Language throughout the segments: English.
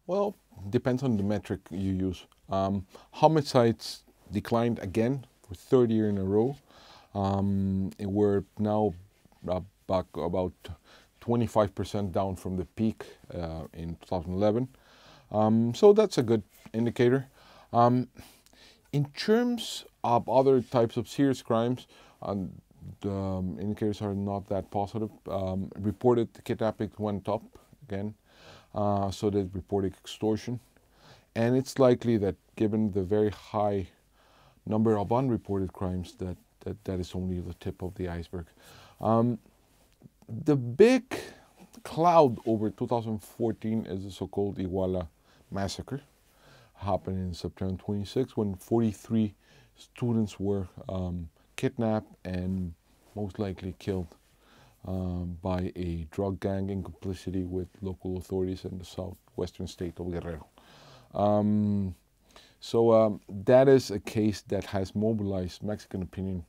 Well, depends on the metric you use. Homicides declined again for third year in a row. We're now back about 25% down from the peak in 2011. So that's a good indicator. In terms of other types of serious crimes, the indicators are not that positive. Reported kidnapping went up again, so did reported extortion. And it's likely that given the very high number of unreported crimes that is only the tip of the iceberg. The big cloud over 2014 is the so-called Iguala massacre. Happened in September 26 when 43 students were kidnapped and most likely killed by a drug gang in complicity with local authorities in the southwestern state of Guerrero. So that is a case that has mobilized Mexican opinion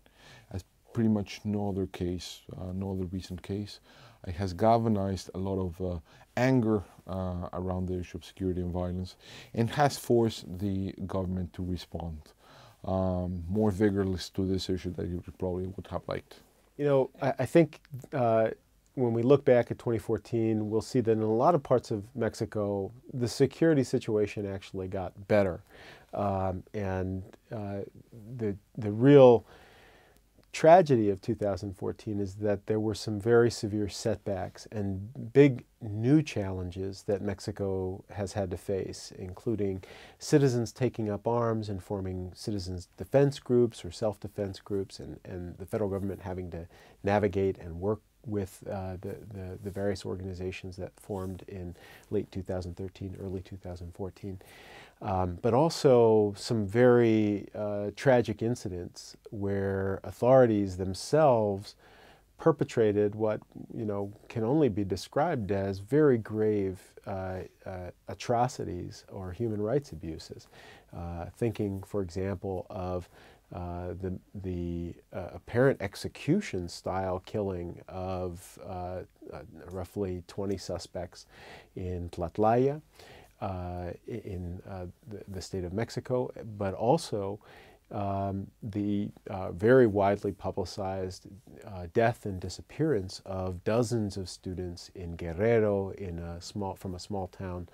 as pretty much no other case, no other recent case. It has galvanized a lot of anger around the issue of security and violence, and has forced the government to respond more vigorously to this issue that you probably would have liked. You know, I think when we look back at 2014, we'll see that in a lot of parts of Mexico, the security situation actually got better. And the real tragedy of 2014 is that there were some very severe setbacks and big new challenges that Mexico has had to face, including citizens taking up arms and forming citizens defense groups or self-defense groups, and the federal government having to navigate and work with the various organizations that formed in late 2013, early 2014. But also some very tragic incidents where authorities themselves perpetrated what can only be described as very grave atrocities or human rights abuses. Thinking, for example, of the apparent execution-style killing of roughly 20 suspects in Tlatlaya, in the state of Mexico, but also the very widely publicized death and disappearance of dozens of students in Guerrero, from a small town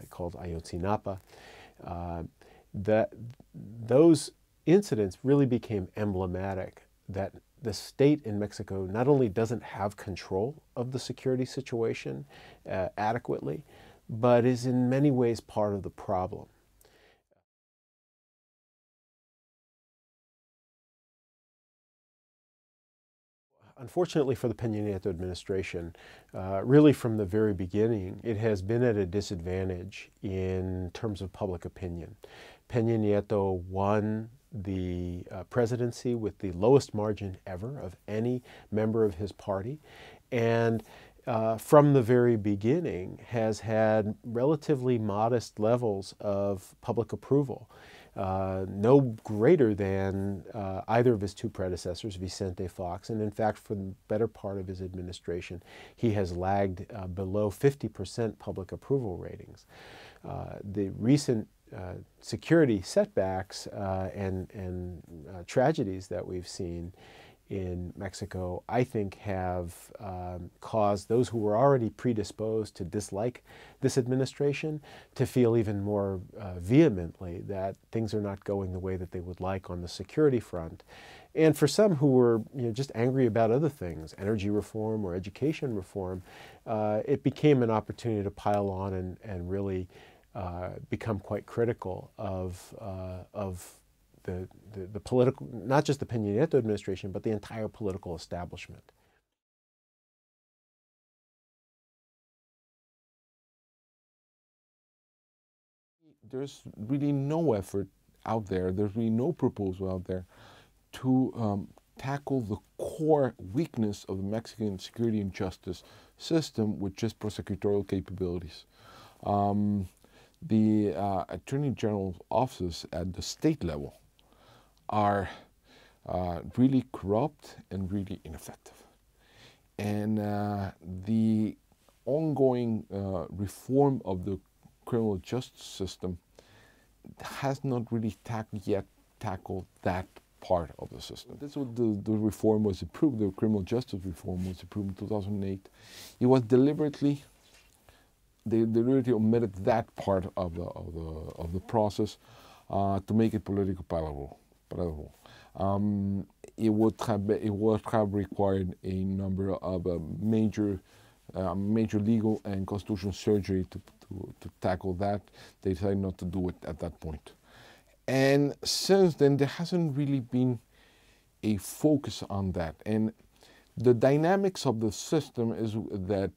called Ayotzinapa. Those incidents really became emblematic that the state in Mexico not only doesn't have control of the security situation adequately, but is in many ways part of the problem. Unfortunately for the Peña Nieto administration, really from the very beginning, it has been at a disadvantage in terms of public opinion. Peña Nieto won the presidency with the lowest margin ever of any member of his party, and from the very beginning has had relatively modest levels of public approval, no greater than either of his two predecessors, Vicente Fox, and in fact for the better part of his administration he has lagged below 50% public approval ratings. The recent security setbacks and tragedies that we've seen in Mexico, I think, have caused those who were already predisposed to dislike this administration to feel even more vehemently that things are not going the way that they would like on the security front. And for some who were just angry about other things, energy reform or education reform, it became an opportunity to pile on and really become quite critical of the political, not just the Peña Nieto administration, but the entire political establishment. There's really no effort out there, there's really no proposal out there to tackle the core weakness of the Mexican security and justice system, which is prosecutorial capabilities. The Attorney General's offices at the state level are really corrupt and really ineffective. And the ongoing reform of the criminal justice system has not really tackled that part of the system. This was the reform was approved, the criminal justice reform was approved in 2008. It was deliberately, they deliberately omitted that part of the process to make it politically palatable. It would have required a number of major legal and constitutional surgery to tackle that. They decided not to do it at that point. And since then, there hasn't really been a focus on that. And the dynamics of the system is that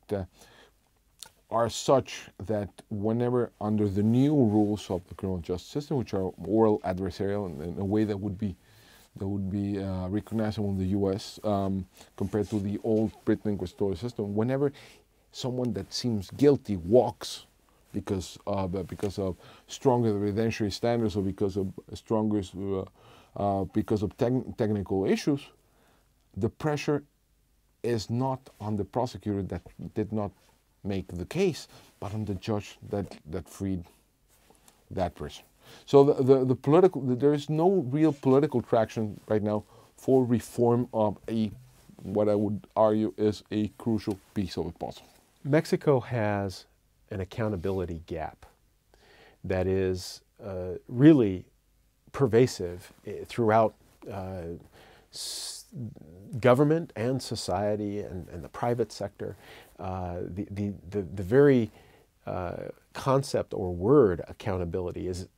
are such that whenever under the new rules of the criminal justice system, which are oral adversarial in a way that would be recognized in the U.S. Compared to the old Britain inquisitorial system, whenever someone that seems guilty walks because of stronger evidentiary standards or because of technical issues, the pressure is not on the prosecutor that did not make the case, but on the judge that freed that person. So there is no real political traction right now for reform of what I would argue is a crucial piece of the puzzle. Mexico has an accountability gap that is really pervasive throughout government and society and the private sector. The very concept or word accountability is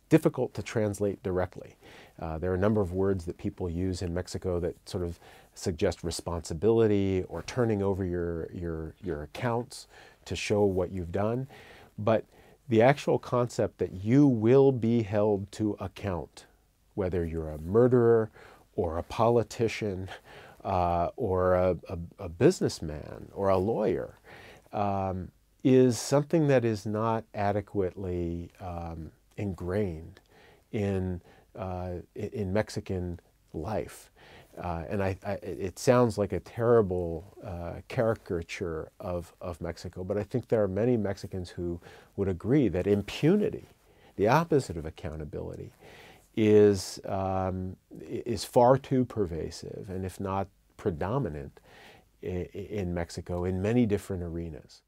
difficult to translate directly. There are a number of words that people use in Mexico that sort of suggest responsibility or turning over your accounts to show what you've done. But the actual concept that you will be held to account, whether you're a murderer or a politician or a businessman or a lawyer, is something that is not adequately ingrained in Mexican life. And it sounds like a terrible caricature of Mexico, but I think there are many Mexicans who would agree that impunity, the opposite of accountability, is far too pervasive, and if not predominant, in Mexico in many different arenas.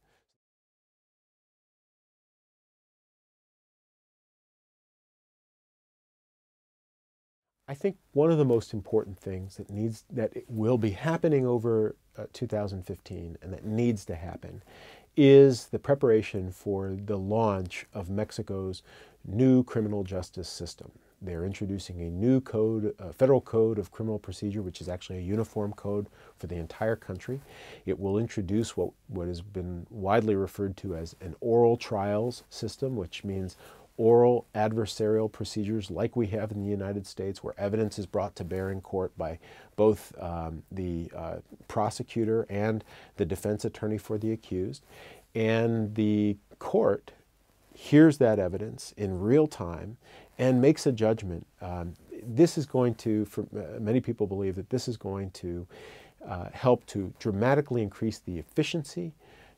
I think one of the most important things that will be happening over 2015 and that needs to happen is the preparation for the launch of Mexico's new criminal justice system. They're introducing a new code, a federal code of criminal procedure, which is actually a uniform code for the entire country. It will introduce what has been widely referred to as an oral trials system, which means oral adversarial procedures like we have in the United States, where evidence is brought to bear in court by both the prosecutor and the defense attorney for the accused. And the court hears that evidence in real time and makes a judgment. This is going to, many people believe that this is going to help to dramatically increase the efficiency,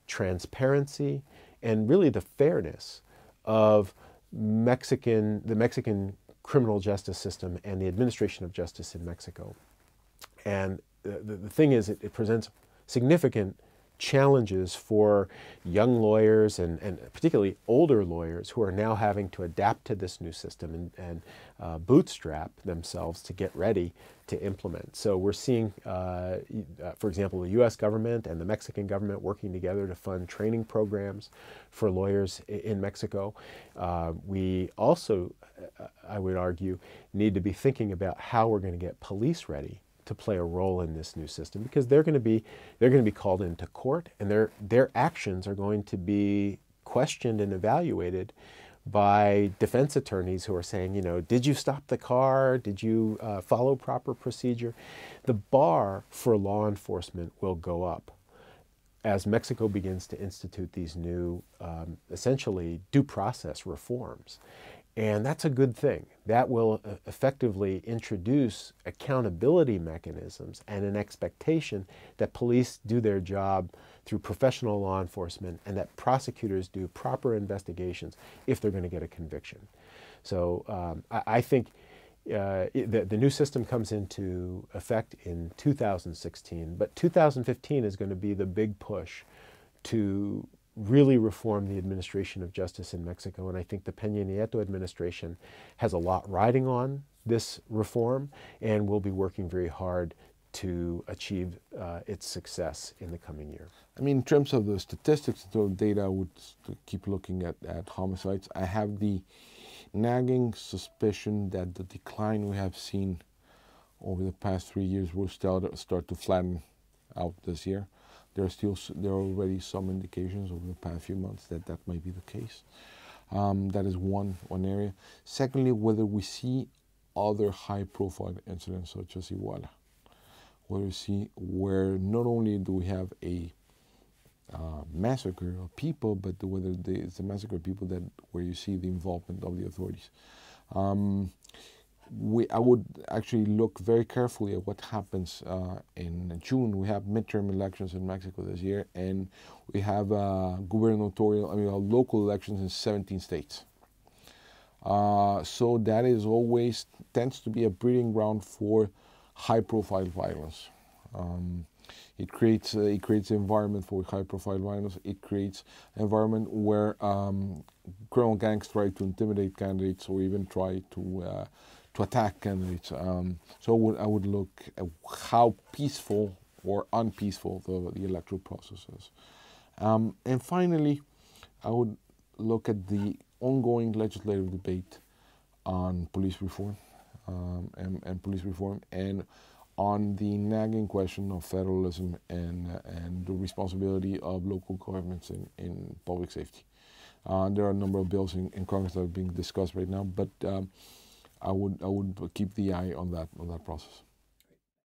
transparency, and really the fairness of the Mexican criminal justice system and the administration of justice in Mexico. And the thing is, it presents significant challenges for young lawyers and particularly older lawyers who are now having to adapt to this new system and bootstrap themselves to get ready to implement. So we're seeing, for example, the U.S. government and the Mexican government working together to fund training programs for lawyers in Mexico. We also, I would argue, need to be thinking about how we're going to get police ready to play a role in this new system, because they're going to be called into court, and their actions are going to be questioned and evaluated by defense attorneys who are saying, you know, did you stop the car? Did you follow proper procedure? The bar for law enforcement will go up as Mexico begins to institute these new, essentially, due process reforms. And that's a good thing. That will effectively introduce accountability mechanisms and an expectation that police do their job through professional law enforcement, and that prosecutors do proper investigations if they're going to get a conviction. So I think the new system comes into effect in 2016, but 2015 is going to be the big push to really reform the administration of justice in Mexico. And I think the Peña Nieto administration has a lot riding on this reform and will be working very hard to achieve its success in the coming year. I mean, in terms of the statistics, the data, I would keep looking at homicides. I have the nagging suspicion that the decline we have seen over the past 3 years will start to flatten out this year. There are already some indications over the past few months that that might be the case. That is one area. Secondly, whether we see other high-profile incidents such as Iguala, where not only do we have a massacre of people, but whether it's a massacre of people where you see the involvement of the authorities. I would actually look very carefully at what happens in June. We have midterm elections in Mexico this year, and we have local elections in 17 states. So that is always tends to be a breeding ground for high-profile violence. It creates an environment for high-profile violence. It creates an environment where criminal gangs try to intimidate candidates or even try to attack candidates. So I would look at how peaceful or unpeaceful the electoral process is. And finally, I would look at the ongoing legislative debate on police reform and police reform, and on the nagging question of federalism and the responsibility of local governments in public safety. There are a number of bills in Congress that are being discussed right now, but I would keep the eye on that process.